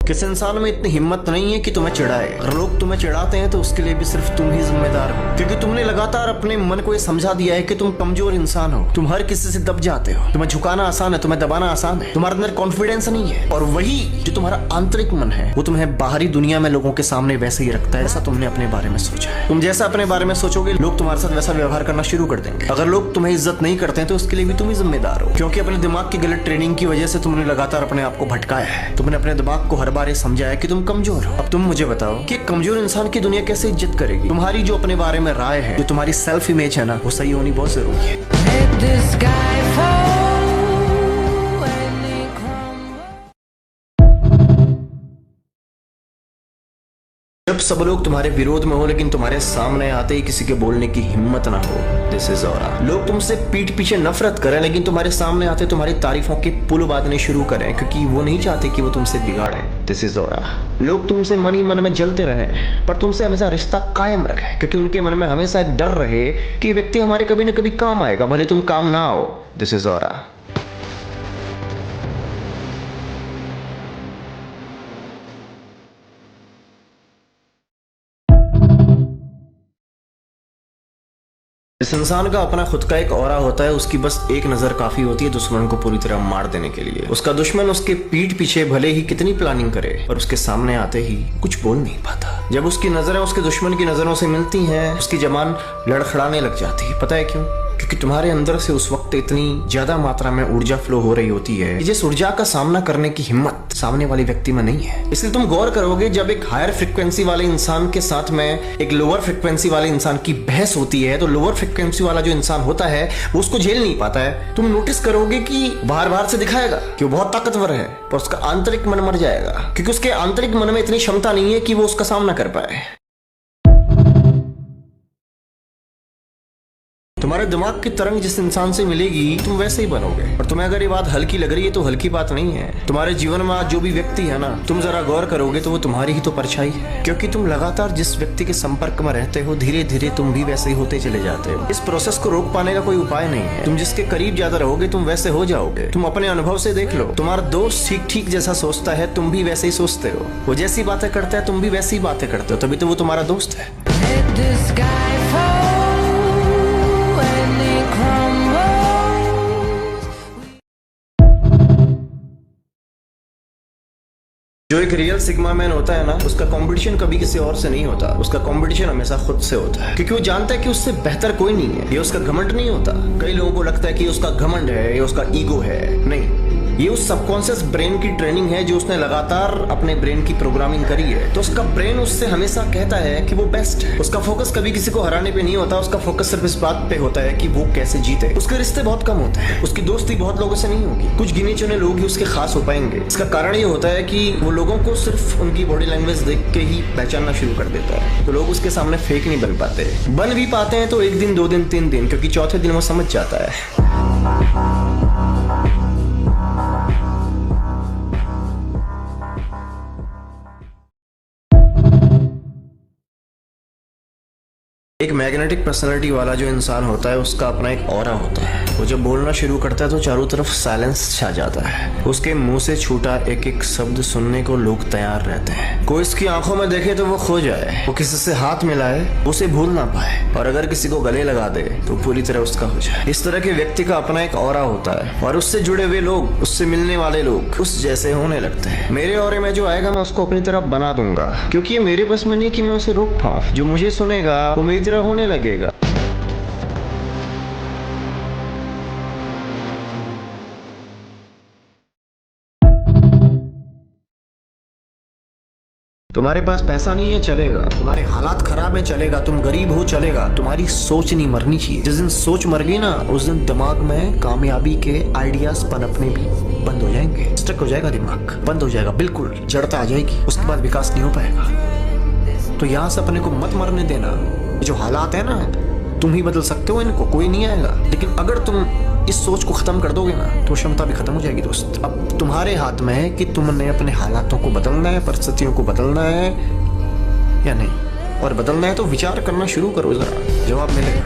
किसी इंसान में इतनी हिम्मत नहीं है कि तुम्हें चिढ़ाए। अगर लोग तुम्हें चिढ़ाते हैं तो उसके लिए भी सिर्फ तुम ही जिम्मेदार हो, क्योंकि तुमने लगातार अपने मन को ये समझा दिया है कि तुम कमजोर इंसान हो। तुम हर किसी से दब जाते हो। तुम्हें झुकाना आसान है, तुम्हें दबाना आसान है। तुम्हारे अंदर कॉन्फिडेंस नहीं है, और वही जो तुम्हारा आंतरिक मन है वो तुम्हें बाहरी दुनिया में लोगों के सामने वैसे ही रखता है जैसा तुमने अपने बारे में सोचा है। तुम जैसा अपने बारे में सोचोगे लोग तुम्हारे साथ वैसा व्यवहार करना शुरू कर देंगे। अगर लोग तुम्हें इज्जत नहीं करते हैं तो उसके लिए भी तुम ही जिम्मेदार हो, क्योंकि अपने दिमाग की गलत ट्रेनिंग की वजह से तुमने लगातार अपने आप को भटकाया है। तुमने अपने दिमाग को हर बार ये समझाया कि तुम कमजोर हो। अब तुम मुझे बताओ कि कमजोर इंसान की दुनिया कैसे इज्जत करेगी? तुम्हारी जो अपने बारे में राय है, जो तुम्हारी सेल्फ इमेज है ना, वो सही होनी बहुत जरूरी है। जब सब लोग तुम्हारे विरोध में हो लेकिन तुम्हारे सामने आते ही किसी के बोलने की हिम्मत ना हो, दिस इज ऑरा। लोग तुमसे पीठ पीछे नफरत करें लेकिन तुम्हारे सामने आते तुम्हारी तारीफों के पुल बांधने शुरू करें, क्योंकि वो नहीं चाहते कि वो तुमसे बिगाड़े, दिस इज ऑरा। लोग तुमसे मन ही मन में जलते रहे पर तुमसे हमेशा रिश्ता कायम रखे, क्योंकि उनके मन में हमेशा एक डर रहे कि व्यक्ति हमारे कभी न कभी काम आएगा, भले तुम काम ना आओ, दिस इज ऑरा। इस इंसान का अपना खुद का एक ऑरा होता है। उसकी बस एक नजर काफी होती है दुश्मन को पूरी तरह मार देने के लिए। उसका दुश्मन उसके पीठ पीछे भले ही कितनी प्लानिंग करे पर उसके सामने आते ही कुछ बोल नहीं पाता। जब उसकी नजरें उसके दुश्मन की नजरों से मिलती हैं उसकी जबान लड़खड़ाने लग जाती है। पता है क्यों? क्योंकि तुम्हारे अंदर से उस वक्त इतनी ज्यादा मात्रा में ऊर्जा फ्लो हो रही होती है कि जिस ऊर्जा का सामना करने की हिम्मत सामने वाले व्यक्ति में नहीं है। इसलिए तुम गौर करोगे जब एक हायर फ्रिक्वेंसी वाले इंसान के साथ में एक लोअर फ्रिक्वेंसी वाले इंसान की बहस होती है तो लोअर फ्रिक्वेंसी वाला जो इंसान होता है वो उसको झेल नहीं पाता है। तुम नोटिस करोगे कि बाहर बाहर से दिखाएगा कि वो बहुत ताकतवर है पर उसका आंतरिक मन मर जाएगा, क्योंकि उसके आंतरिक मन में इतनी क्षमता नहीं है कि वो उसका सामना कर पाए। तुम्हारे दिमाग की तरंग जिस इंसान से मिलेगी तुम वैसे ही बनोगे। और तुम्हें अगर ये बात हल्की लग रही है तो हल्की बात नहीं है। तुम्हारे जीवन में आज जो भी व्यक्ति है ना, तुम जरा गौर करोगे तो वो तुम्हारी ही तो परछाई है, क्योंकि तुम लगातार जिस व्यक्ति के संपर्क में रहते हो धीरे धीरे तुम भी वैसे ही होते चले जाते हो। इस प्रोसेस को रोक पाने का कोई उपाय नहीं है। तुम जिसके करीब ज्यादा रहोगे तुम वैसे हो जाओगे। तुम अपने अनुभव से देख लो, तुम्हारा दोस्त ठीक ठीक जैसा सोचता है तुम भी वैसे ही सोचते हो। वो जैसी बातें करता है तुम भी वैसी बातें करते हो, तभी तो वो तुम्हारा दोस्त है। जो एक रियल सिग्मा मैन होता है ना, उसका कंपटीशन कभी किसी और से नहीं होता। उसका कंपटीशन हमेशा खुद से होता है, क्योंकि वो जानता है कि उससे बेहतर कोई नहीं है। ये उसका घमंड नहीं होता। कई लोगों को लगता है कि उसका घमंड है, ये उसका ईगो है। नहीं, ये उस सबकॉन्शियस ब्रेन की ट्रेनिंग है जो उसने लगातार अपने ब्रेन की प्रोग्रामिंग करी है। तो उसका ब्रेन उससे हमेशा कहता है कि वो बेस्ट है। उसका फोकस कभी किसी को हराने पे नहीं होता। उसका फोकस सिर्फ इस बात पे होता है कि वो कैसे जीते। उसके रिश्ते बहुत कम होते हैं। उसकी दोस्ती बहुत लोगों से नहीं होगी। कुछ गिने चुने लोग ही उसके खास हो पाएंगे। इसका कारण ये होता है कि वो लोगों को सिर्फ उनकी बॉडी लैंग्वेज देख के ही पहचानना शुरू कर देता है। तो लोग उसके सामने फेक नहीं बन पाते। बन भी पाते हैं तो 1 दिन 2 दिन 3 दिन, क्योंकि चौथे दिन वो समझ जाता है। एक मैग्नेटिक पर्सनालिटी वाला जो इंसान होता है उसका अपना एक ऑरा होता है। वो जब बोलना शुरू करता है तो चारों तरफ साइलेंस छा जाता है। उसके मुंह से छूटा एक एक शब्द सुनने को लोग तैयार रहते हैं। कोई इसकी आंखों में देखे तो वो खो जाए, वो किसी से हाथ मिलाए उसे भूल ना पाए, और अगर किसी को गले लगा दे तो पूरी तरह उसका हो जाए। इस तरह के व्यक्ति का अपना एक ऑरा होता है और उससे जुड़े हुए लोग, उससे मिलने वाले लोग उस जैसे होने लगते हैं। मेरे ऑरे में जो आएगा मैं उसको अपनी तरफ बना दूंगा, क्योंकि ये मेरे बस में नहीं कि मैं उसे रोक पाऊं। जो मुझे सुनेगा वो मेरी तरह होने लगेगा। तुम्हारे पास पैसा नहीं है चलेगा, तुम्हारे हालात खराब है चलेगा, तुम गरीब हो चलेगा, तुम्हारी सोच नहीं मरनी चाहिए। जिस दिन सोच मर गई ना उस दिन दिमाग में कामयाबी के आइडियाज पनपने भी बंद हो जाएंगे। स्टक हो जाएगा, दिमाग बंद हो जाएगा, बिल्कुल जड़ता आ जाएगी। उसके बाद विकास नहीं हो पाएगा। तो यहाँ से अपने को मत मरने देना। जो हालात है ना तुम ही बदल सकते हो, इनको कोई नहीं आएगा। लेकिन अगर तुम इस सोच को खत्म कर दोगे ना तो क्षमता भी खत्म हो जाएगी दोस्त। अब तुम्हारे हाथ में है कि तुमने अपने हालातों को बदलना है, परिस्थितियों को बदलना है या नहीं। और बदलना है तो विचार करना शुरू करो, जरा जवाब मिलेगा।